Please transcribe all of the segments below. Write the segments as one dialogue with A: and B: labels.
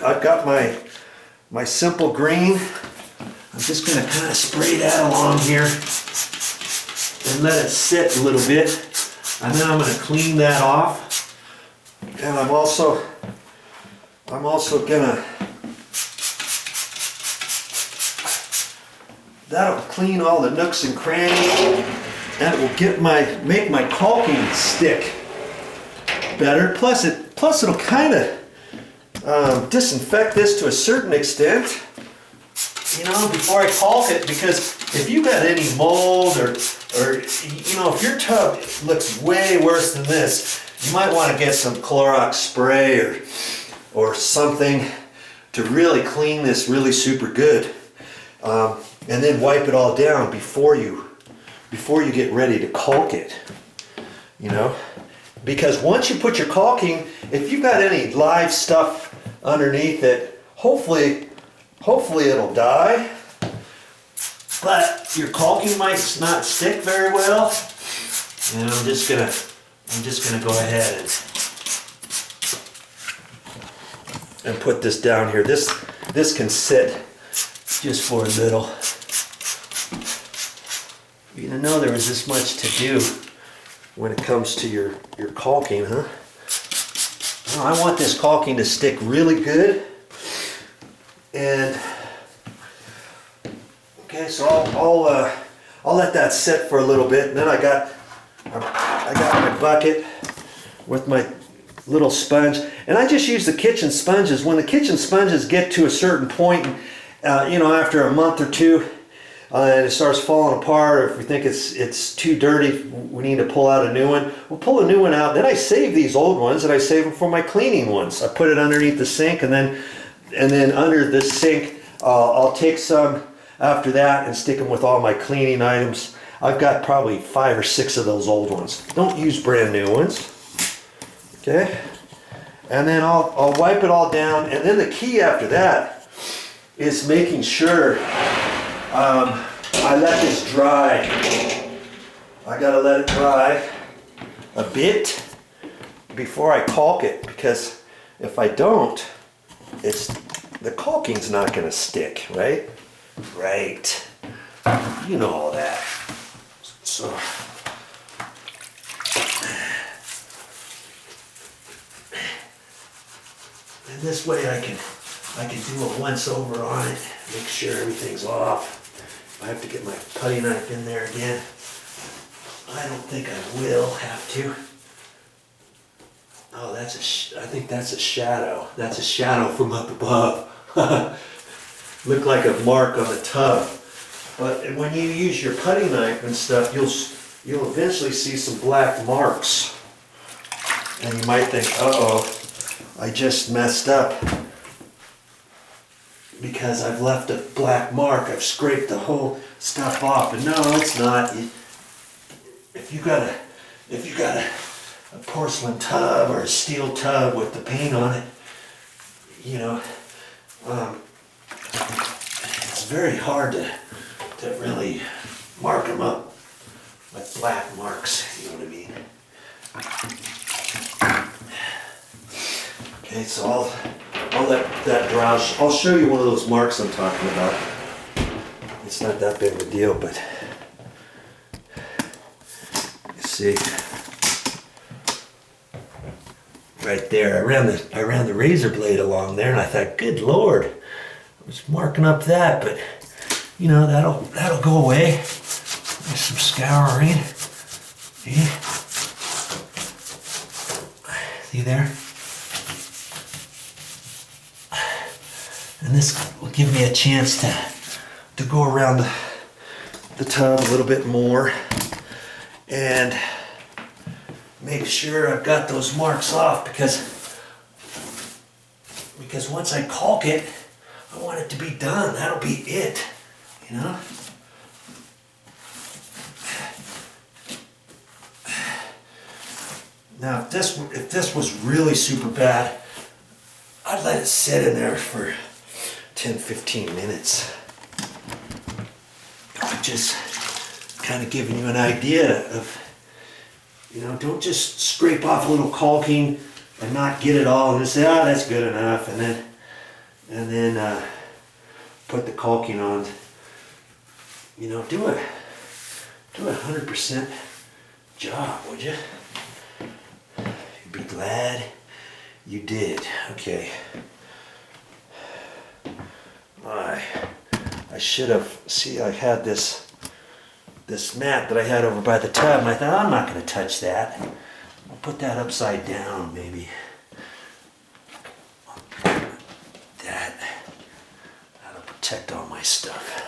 A: I've got my simple green. I'm just going to kind of spray that along here and let it sit a little bit. And then I'm going to clean that off. And I'm also going to, that'll clean all the nooks and crannies, and it will make my caulking stick better. Plus it'll kind of disinfect this to a certain extent, you know, before I caulk it, because if you've got any mold or you know, if your tub looks way worse than this, you might want to get some Clorox spray or something to really clean this really super good, and then wipe it all down before you get ready to caulk it, you know. Because once you put your caulking, if you've got any live stuff underneath it, hopefully it'll die, but your caulking might not stick very well. And I'm just gonna go ahead and put this down here. This can sit just for a little. You didn't know there was this much to do when it comes to your caulking, huh? Well, I want this caulking to stick really good. And okay, so I'll let that sit for a little bit, and then I got my bucket with my little sponge, and I just use the kitchen sponges. When the kitchen sponges get to a certain point, you know, after a month or two, and it starts falling apart, or if we think it's too dirty, we need to pull out a new one, we'll pull a new one out. Then I save these old ones, and I save them for my cleaning ones. I put it underneath the sink, and then under the sink, I'll take some after that and stick them with all my cleaning items. I've got probably 5 or 6 of those old ones. Don't use brand new ones. Okay? And then I'll wipe it all down, and then the key after that is making sure I let this dry. I gotta let it dry a bit before I caulk it, because if I don't, the caulking's not gonna stick, right? Right. You know all that. So and this way I can do a once over on it, make sure everything's off. I have to get my putty knife in there again. I don't think I will have to. Oh, I think that's a shadow. That's a shadow from up above. Looked like a mark on the tub. But when you use your putty knife and stuff, you'll eventually see some black marks. And you might think, uh-oh, I just messed up, because I've left a black mark. I've scraped the whole stuff off. But no, it's not. If you got a porcelain tub or a steel tub with the paint on it, you know, it's very hard to really mark them up with black marks, you know what I mean? Okay, so I'll let that dry. I'll show you one of those marks I'm talking about. It's not that big of a deal, but you see, right there, I ran the razor blade along there, and I thought, good Lord, I was marking up that, but you know, that'll go away. There's some scouring. See there? And this will give me a chance to go around the tub a little bit more and make sure I've got those marks off, because once I caulk it, I want it to be done. That'll be it, you know? Now, if this was really super bad, I'd let it sit in there for 10-15 minutes. I'm just kind of giving you an idea of, you know, don't just scrape off a little caulking and not get it all and just say, oh, that's good enough, and then and then put the caulking on. You know, do a 100% job, would you? You'd be glad you did. Okay. I should have, see, I had this mat that I had over by the tub, and I thought, I'm not going to touch that. I'll put that upside down, maybe. That'll protect all my stuff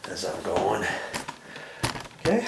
A: as I'm going. Okay.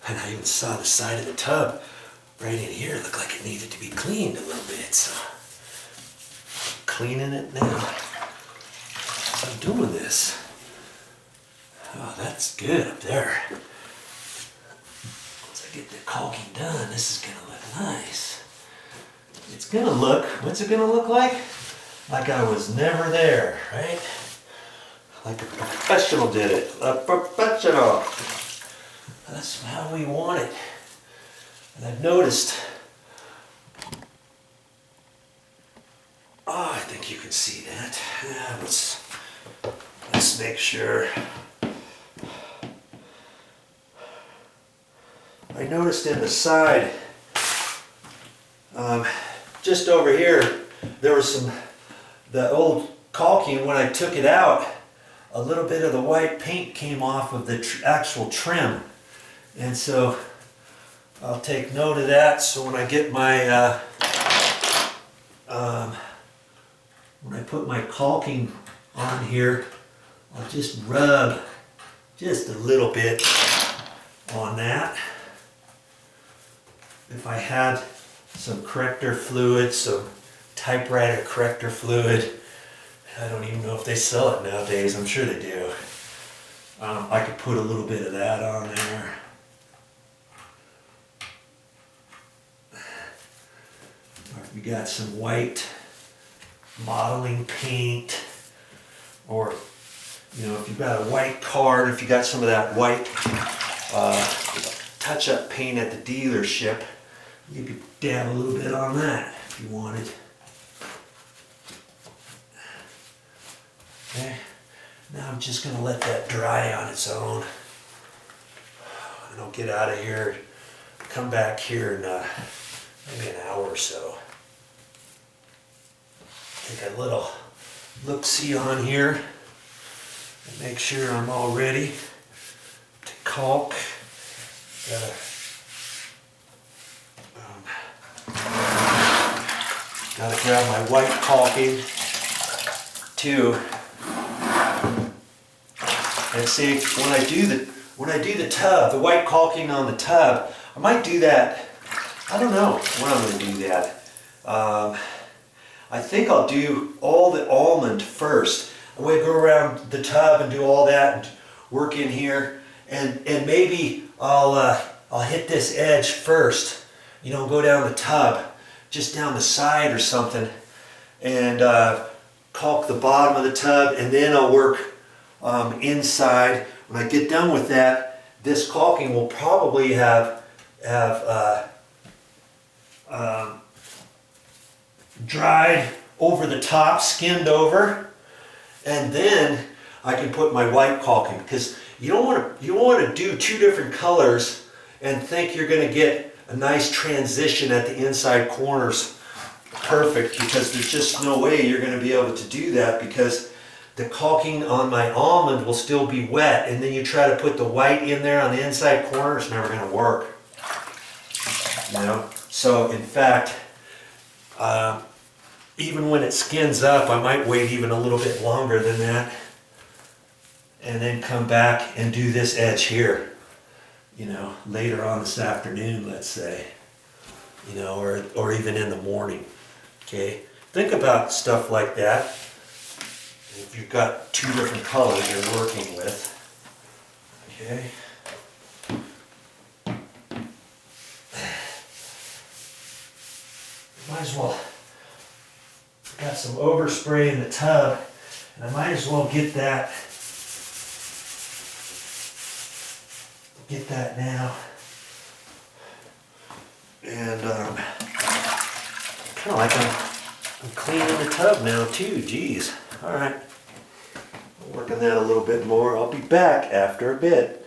A: And I even saw the side of the tub right in here. It looked like it needed to be cleaned a little bit, so I'm cleaning it now. I'm doing this. Oh, that's good up there. Once I get the caulking done, this is gonna look nice. It's gonna look, what's it gonna look like? Like I was never there, right? Like a professional did it. A professional. That's how we want it. And I've noticed, oh, I think you can see that. Yeah, let's make sure. I noticed in the side, just over here, there was the old caulking, when I took it out, a little bit of the white paint came off of the actual trim. And so I'll take note of that, so when I get my, when I put my caulking on here, I'll just rub just a little bit on that. If I had some corrector fluid, some typewriter corrector fluid, I don't even know if they sell it nowadays, I'm sure they do. I could put a little bit of that on there. We got some white modeling paint, or you know, if you've got a white card, if you got some of that white touch-up paint at the dealership, you could dab a little bit on that if you wanted. Okay, now I'm just going to let that dry on its own, and I'll get out of here, come back here in maybe an hour or so. Take a little look-see on here and make sure I'm all ready to caulk. Gotta grab my white caulking too. And see, when I do the tub, the white caulking on the tub, I might do that. I don't know when I'm going to do that. I think I'll do all the almond first. I'm going to go around the tub and do all that and work in here, and maybe I'll hit this edge first. You know, go down the tub, just down the side or something, and caulk the bottom of the tub, and then I'll work inside. When I get done with that, this caulking will probably have dried over the top, skinned over, and then I can put my white caulking, because you don't want to do two different colors and think you're going to get a nice transition at the inside corners perfect, because there's just no way you're going to be able to do that, because the caulking on my almond will still be wet, and then you try to put the white in there on the inside corner, it's never going to work. You know, so in fact, even when it skins up, I might wait even a little bit longer than that, and then come back and do this edge here, you know, later on this afternoon, let's say, you know, or even in the morning. Okay, think about stuff like that. If you've got two different colors you're working with, okay. Might as well got some overspray in the tub, and I might as well get that now. And kind of like I'm cleaning the tub now too. Geez. All right. I'm working that a little bit more. I'll be back after a bit.